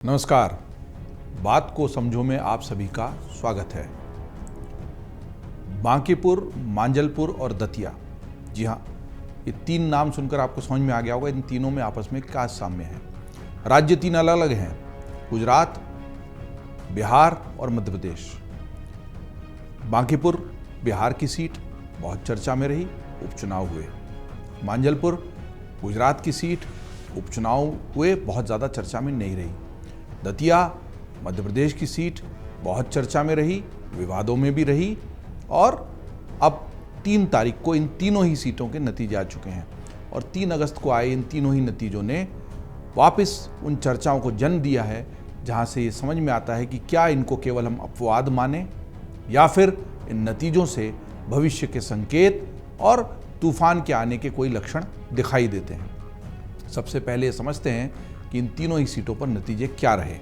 नमस्कार। बात को समझो में आप सभी का स्वागत है। बांकीपुर, मांजलपुर और दतिया, जी हाँ, ये तीन नाम सुनकर आपको समझ में आ गया होगा इन तीनों में आपस में क्या साम्य है। राज्य तीन अलग अलग हैं, गुजरात, बिहार और मध्य प्रदेश। बांकीपुर बिहार की सीट बहुत चर्चा में रही, उपचुनाव हुए। मांजलपुर गुजरात की सीट, उपचुनाव हुए, बहुत ज़्यादा चर्चा में नहीं रही। दतिया मध्य प्रदेश की सीट बहुत चर्चा में रही, विवादों में भी रही, और अब 3 तारीख को इन तीनों ही सीटों के नतीजे आ चुके हैं और 3 अगस्त को आए इन तीनों ही नतीजों ने वापस उन चर्चाओं को जन्म दिया है, जहां से ये समझ में आता है कि क्या इनको केवल हम अपवाद माने या फिर इन नतीजों से भविष्य के संकेत और तूफान के आने के कोई लक्षण दिखाई देते हैं। सबसे पहले समझते हैं कि इन तीनों ही सीटों पर नतीजे क्या रहे।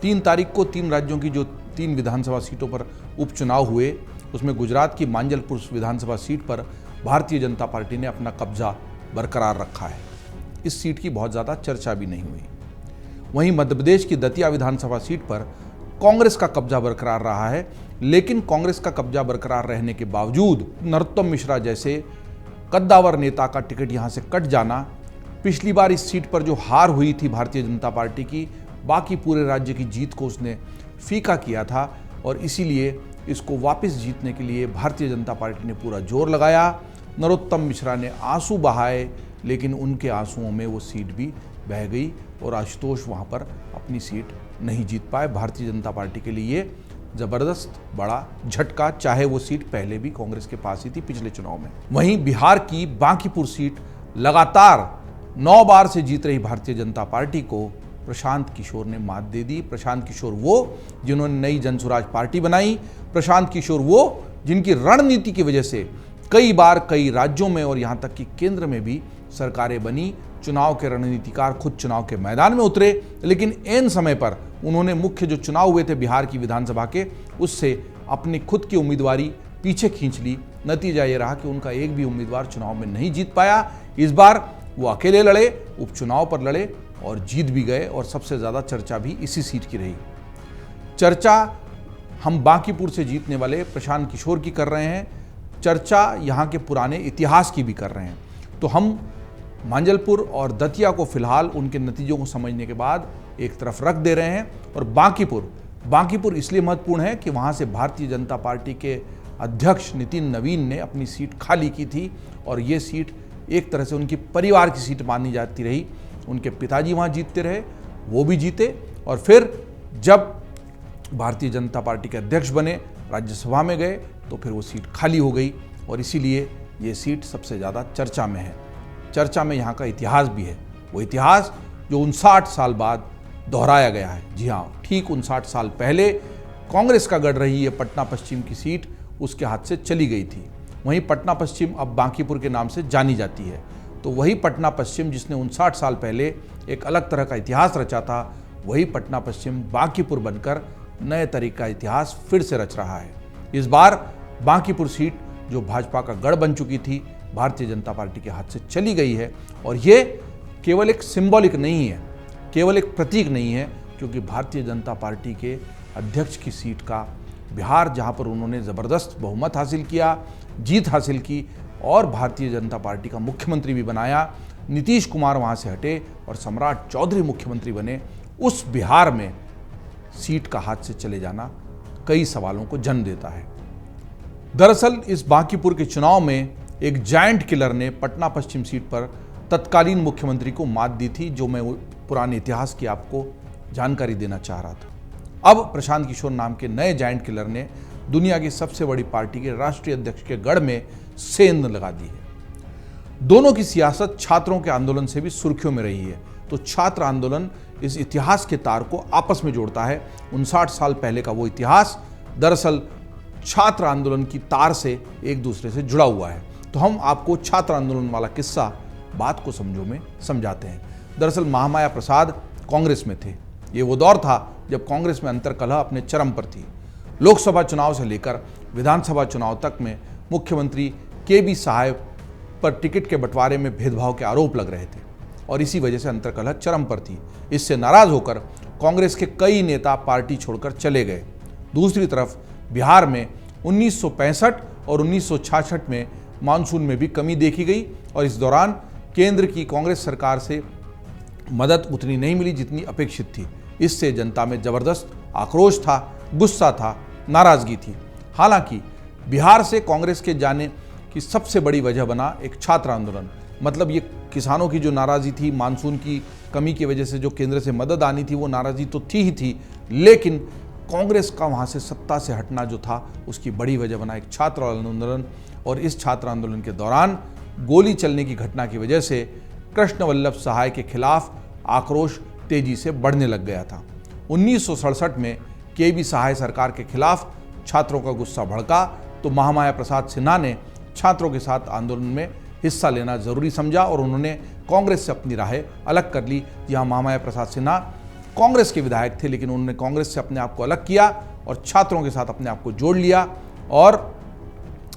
3 तारीख को 3 राज्यों की जो 3 विधानसभा सीटों पर उपचुनाव हुए, उसमें गुजरात की मांजलपुर विधानसभा सीट पर भारतीय जनता पार्टी ने अपना कब्जा बरकरार रखा है। इस सीट की बहुत ज़्यादा चर्चा भी नहीं हुई। वहीं मध्य प्रदेश की दतिया विधानसभा सीट पर कांग्रेस का कब्जा बरकरार रहा है, लेकिन कांग्रेस का कब्जा बरकरार रहने के बावजूद नरोत्तम मिश्रा जैसे कद्दावर नेता का टिकट यहाँ से कट जाना, पिछली बार इस सीट पर जो हार हुई थी भारतीय जनता पार्टी की, बाकी पूरे राज्य की जीत को उसने फीका किया था और इसीलिए इसको वापस जीतने के लिए भारतीय जनता पार्टी ने पूरा जोर लगाया। नरोत्तम मिश्रा ने आंसू बहाए, लेकिन उनके आंसुओं में वो सीट भी बह गई और आशुतोष वहाँ पर अपनी सीट नहीं जीत पाए। भारतीय जनता पार्टी के लिए ज़बरदस्त बड़ा झटका, चाहे वो सीट पहले भी कांग्रेस के पास ही थी पिछले चुनाव में। वहीं बिहार की बांकीपुर सीट लगातार 9 बार से जीत रही भारतीय जनता पार्टी को प्रशांत किशोर ने मात दे दी। प्रशांत किशोर वो जिन्होंने नई जनसुराज पार्टी बनाई, प्रशांत किशोर वो जिनकी रणनीति की वजह से कई बार कई राज्यों में और यहाँ तक कि केंद्र में भी सरकारें बनी। चुनाव के रणनीतिकार खुद चुनाव के मैदान में उतरे, लेकिन ऐन समय पर उन्होंने मुख्य जो चुनाव हुए थे बिहार की विधानसभा के, उससे अपनी खुद की उम्मीदवारी पीछे खींच ली। नतीजा ये रहा कि उनका एक भी उम्मीदवार चुनाव में नहीं जीत पाया। इस बार वो अकेले लड़े, उपचुनाव पर लड़े और जीत भी गए, और सबसे ज़्यादा चर्चा भी इसी सीट की रही। चर्चा हम बांकीपुर से जीतने वाले प्रशांत किशोर की कर रहे हैं, चर्चा यहाँ के पुराने इतिहास की भी कर रहे हैं। तो हम मांजलपुर और दतिया को फिलहाल उनके नतीजों को समझने के बाद एक तरफ रख दे रहे हैं, और बांकीपुर इसलिए महत्वपूर्ण है कि वहाँ से भारतीय जनता पार्टी के अध्यक्ष नितिन नवीन ने अपनी सीट खाली की थी और ये सीट एक तरह से उनकी परिवार की सीट मानी जाती रही। उनके पिताजी वहाँ जीतते रहे, वो भी जीते, और फिर जब भारतीय जनता पार्टी के अध्यक्ष बने, राज्यसभा में गए, तो फिर वो सीट खाली हो गई, और इसीलिए ये सीट सबसे ज़्यादा चर्चा में है। चर्चा में यहाँ का इतिहास भी है, वो इतिहास जो 59 साल बाद दोहराया गया है। जी हाँ, ठीक 59 साल पहले कांग्रेस का गढ़ रही ये पटना पश्चिम की सीट उसके हाथ से चली गई थी। वहीं पटना पश्चिम अब बांकीपुर के नाम से जानी जाती है। तो वही पटना पश्चिम जिसने 59 साल पहले एक अलग तरह का इतिहास रचा था, वही पटना पश्चिम बांकीपुर बनकर नए तरीके का इतिहास फिर से रच रहा है। इस बार बांकीपुर सीट जो भाजपा का गढ़ बन चुकी थी, भारतीय जनता पार्टी के हाथ से चली गई है, और ये केवल एक सिंबॉलिक नहीं है, केवल एक प्रतीक नहीं है, क्योंकि भारतीय जनता पार्टी के अध्यक्ष की सीट का बिहार, जहाँ पर उन्होंने ज़बरदस्त बहुमत हासिल किया, जीत हासिल की और भारतीय जनता पार्टी का मुख्यमंत्री भी बनाया, नीतीश कुमार वहाँ से हटे और सम्राट चौधरी मुख्यमंत्री बने, उस बिहार में सीट का हाथ से चले जाना कई सवालों को जन्म देता है। दरअसल इस बांकीपुर के चुनाव में एक जायंट किलर ने पटना पश्चिम सीट पर तत्कालीन मुख्यमंत्री को मात दी थी, जो मैं पुराने इतिहास की आपको जानकारी देना चाह रहा था। अब प्रशांत किशोर नाम के नए जायंट किलर ने दुनिया की सबसे बड़ी पार्टी के राष्ट्रीय अध्यक्ष के गढ़ में सेंध लगा दी है। दोनों की सियासत छात्रों के आंदोलन से भी सुर्खियों में रही है। तो छात्र आंदोलन इस इतिहास के तार को आपस में जोड़ता है। 59 साल पहले का वो इतिहास दरअसल छात्र आंदोलन की तार से एक दूसरे से जुड़ा हुआ है। तो हम आपको छात्र आंदोलन वाला किस्सा बात को समझो में समझाते हैं। दरअसल महामाया प्रसाद कांग्रेस में थे। ये वो दौर था जब कांग्रेस में अंतर्कलह अपने चरम पर थी। लोकसभा चुनाव से लेकर विधानसभा चुनाव तक में मुख्यमंत्री के बी साहब पर टिकट के बंटवारे में भेदभाव के आरोप लग रहे थे। और इसी वजह से अंतर्कलह चरम पर थी। इससे नाराज होकर कांग्रेस के कई नेता पार्टी छोड़कर चले गए। दूसरी तरफ बिहार में 1965 और 1966 में मानसून में भी कमी देखी गई और इस दौरान केंद्र की कांग्रेस सरकार से मदद उतनी नहीं मिली जितनी अपेक्षित थी। इससे जनता में जबरदस्त आक्रोश था, गुस्सा था, नाराजगी थी। हालांकि बिहार से कांग्रेस के जाने की सबसे बड़ी वजह बना एक छात्र आंदोलन। मतलब ये किसानों की जो नाराज़गी थी, मानसून की कमी की वजह से जो केंद्र से मदद आनी थी वो नाराज़गी तो थी ही थी, लेकिन कांग्रेस का वहाँ से सत्ता से हटना जो था उसकी बड़ी वजह बना एक छात्र आंदोलन। और इस छात्र आंदोलन के दौरान गोली चलने की घटना की वजह से कृष्ण वल्लभ सहाय के खिलाफ आक्रोश तेजी से बढ़ने लग गया था। 1967 में केबी सहाय सरकार के खिलाफ छात्रों का गुस्सा भड़का तो महामाया प्रसाद सिन्हा ने छात्रों के साथ आंदोलन में हिस्सा लेना जरूरी समझा और उन्होंने कांग्रेस से अपनी राहें अलग कर ली। जहां महामाया प्रसाद सिन्हा कांग्रेस के विधायक थे, लेकिन उन्होंने कांग्रेस से अपने आप को अलग किया और छात्रों के साथ अपने आप को जोड़ लिया और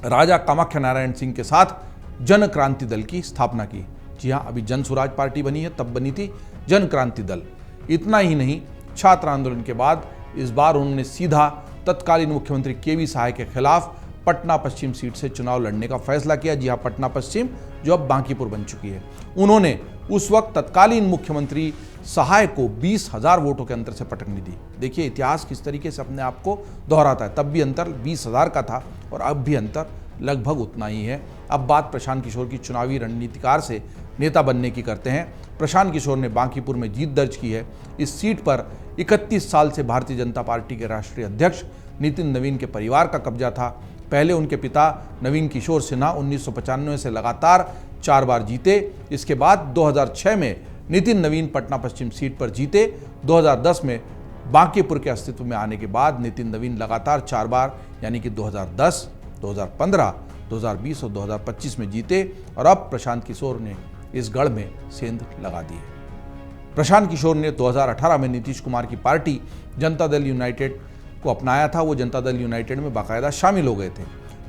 राजा कामाख्या नारायण सिंह के साथ जन क्रांति दल की स्थापना की। जी हाँ, अभी जन स्वराज पार्टी बनी है, तब बनी थी जन क्रांति दल। इतना ही नहीं, छात्र आंदोलन के बाद इस बार उन्होंने सीधा तत्कालीन मुख्यमंत्री केबी सहाय के खिलाफ पटना पश्चिम सीट से चुनाव लड़ने का फैसला किया। जी हाँ, पटना पश्चिम जो अब बांकीपुर बन चुकी है। उन्होंने उस वक्त तत्कालीन मुख्यमंत्री सहाय को 20,000 वोटों के अंतर से पटकनी दी। देखिए इतिहास किस तरीके से अपने आप को दोहराता है। तब भी अंतर 20,000 का था और अब भी अंतर लगभग उतना ही है। अब बात प्रशांत किशोर की चुनावी रणनीतिकार से नेता बनने की करते हैं। प्रशांत किशोर ने बांकीपुर में जीत दर्ज की है। इस सीट पर 31 साल से भारतीय जनता पार्टी के राष्ट्रीय अध्यक्ष नितिन नवीन के परिवार का कब्जा था। पहले उनके पिता नवीन किशोर सिन्हा 1995 से लगातार 4 बार जीते। इसके बाद 2006 में नितिन नवीन पटना पश्चिम सीट पर जीते। 2010 में बांकीपुर के अस्तित्व में आने के बाद नितिन नवीन लगातार 4 बार यानी कि 2010, 2015, 2020 और 2025 में जीते और अब प्रशांत किशोर ने इस गढ़ में सेंध लगा दी है। प्रशांत किशोर ने 2018 में नीतीश कुमार की पार्टी जनता दल यूनाइटेड को अपनाया था। वो जनता दल यूनाइटेड में बाकायदा शामिल हो गए थे।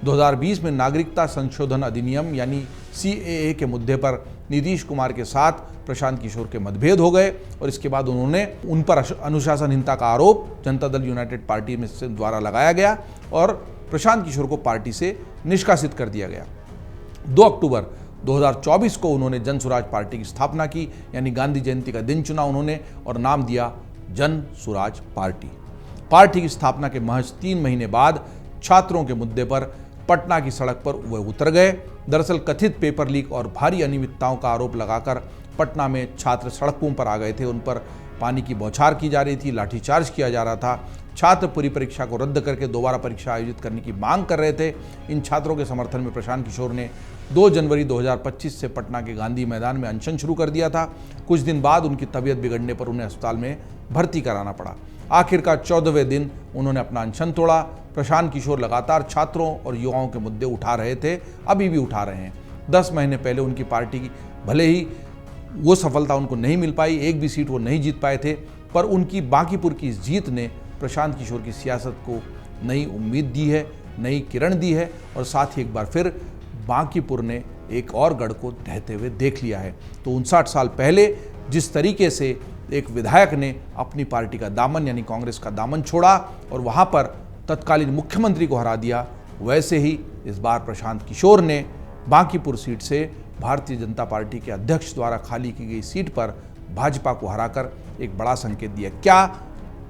2020 में नागरिकता संशोधन अधिनियम यानी CAA के मुद्दे पर नीतीश कुमार के साथ प्रशांत किशोर के मतभेद हो गए और इसके बाद उन्होंने उन पर अनुशासनहीनता का आरोप जनता दल यूनाइटेड पार्टी में से द्वारा लगाया गया और प्रशांत किशोर को पार्टी से निष्कासित कर दिया गया। 2 अक्टूबर 2024 को उन्होंने जन स्वराज पार्टी की स्थापना की, यानी गांधी जयंती का दिन चुना उन्होंने और नाम दिया जन स्वराज पार्टी। पार्टी की स्थापना के महज 3 महीने बाद छात्रों के मुद्दे पर पटना की सड़क पर वह उतर गए। दरअसल कथित पेपर लीक और भारी अनियमितताओं का आरोप लगाकर पटना में छात्र सड़कों पर आ गए थे। उन पर पानी की बौछार की जा रही थी, लाठीचार्ज किया जा रहा था। छात्र पूरी परीक्षा को रद्द करके दोबारा परीक्षा आयोजित करने की मांग कर रहे थे। इन छात्रों के समर्थन में प्रशांत किशोर ने 2 जनवरी 2025 से पटना के गांधी मैदान में अनशन शुरू कर दिया था। कुछ दिन बाद उनकी तबीयत बिगड़ने पर उन्हें अस्पताल में भर्ती कराना पड़ा। आखिरकार 14वें दिन उन्होंने अपना अनशन तोड़ा। प्रशांत किशोर लगातार छात्रों और युवाओं के मुद्दे उठा रहे थे, अभी भी उठा रहे हैं। 10 महीने पहले उनकी पार्टी की भले ही वो सफलता उनको नहीं मिल पाई, एक भी सीट वो नहीं जीत पाए थे, पर उनकी बांकीपुर की इस जीत ने प्रशांत किशोर की सियासत को नई उम्मीद दी है, नई किरण दी है और साथ ही एक बार फिर बांकीपुर ने एक और गढ़ को ढहते हुए देख लिया है। तो 59 साल पहले जिस तरीके से एक विधायक ने अपनी पार्टी का दामन यानी कांग्रेस का दामन छोड़ा और वहाँ पर तत्कालीन मुख्यमंत्री को हरा दिया, वैसे ही इस बार प्रशांत किशोर ने बांकीपुर सीट से भारतीय जनता पार्टी के अध्यक्ष द्वारा खाली की गई सीट पर भाजपा को हराकर एक बड़ा संकेत दिया। क्या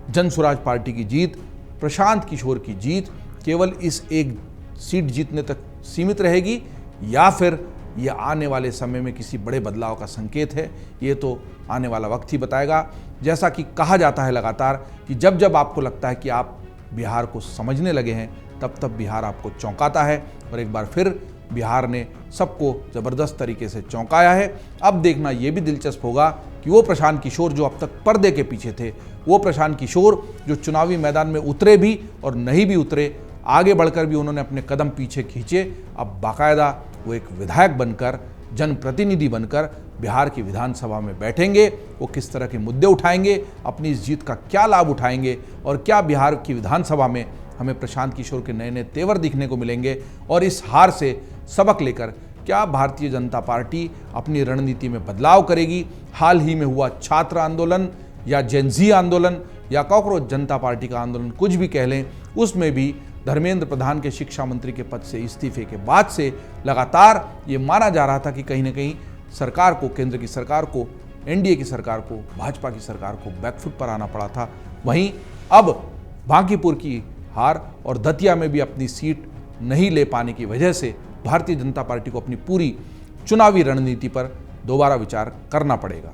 जन स्वराज पार्टी की जीत, प्रशांत किशोर की जीत केवल इस एक सीट जीतने तक सीमित रहेगी या फिर यह आने वाले समय में किसी बड़े बदलाव का संकेत है? ये तो आने वाला वक्त ही बताएगा। जैसा कि कहा जाता है लगातार कि जब जब आपको लगता है कि आप बिहार को समझने लगे हैं, तब तब बिहार आपको चौंकाता है और एक बार फिर बिहार ने सबको ज़बरदस्त तरीके से चौंकाया है। अब देखना ये भी दिलचस्प होगा कि वो प्रशांत किशोर जो अब तक पर्दे के पीछे थे, वो प्रशांत किशोर जो चुनावी मैदान में उतरे भी और नहीं भी उतरे, आगे बढ़कर भी उन्होंने अपने कदम पीछे खींचे, अब बाकायदा वो एक विधायक बनकर, जनप्रतिनिधि बनकर बिहार की विधानसभा में बैठेंगे। वो किस तरह के मुद्दे उठाएंगे, अपनी इस जीत का क्या लाभ उठाएंगे और क्या बिहार की विधानसभा में हमें प्रशांत किशोर के नए नए तेवर दिखने को मिलेंगे और इस हार से सबक लेकर क्या भारतीय जनता पार्टी अपनी रणनीति में बदलाव करेगी? हाल ही में हुआ छात्र आंदोलन या जेनजी आंदोलन या कॉकरोच जनता पार्टी का आंदोलन, कुछ भी कह लें, उसमें भी धर्मेंद्र प्रधान के शिक्षा मंत्री के पद से इस्तीफे के बाद से लगातार ये माना जा रहा था कि कहीं ना कहीं सरकार को, केंद्र की सरकार को, एनडीए की सरकार को, भाजपा की सरकार को बैकफुट पर आना पड़ा था। वहीं अब बांकीपुर की हार और दतिया में भी अपनी सीट नहीं ले पाने की वजह से भारतीय जनता पार्टी को अपनी पूरी चुनावी रणनीति पर दोबारा विचार करना पड़ेगा।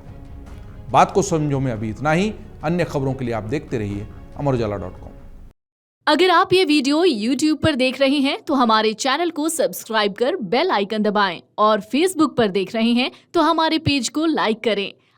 बात को समझो में अभी इतना ही। अन्य खबरों के लिए आप देखते रहिए अमरउजाला.com। अगर आप ये वीडियो YouTube पर देख रहे हैं तो हमारे चैनल को सब्सक्राइब कर बेल आइकन दबाएं और Facebook पर देख रहे हैं तो हमारे पेज को लाइक करें।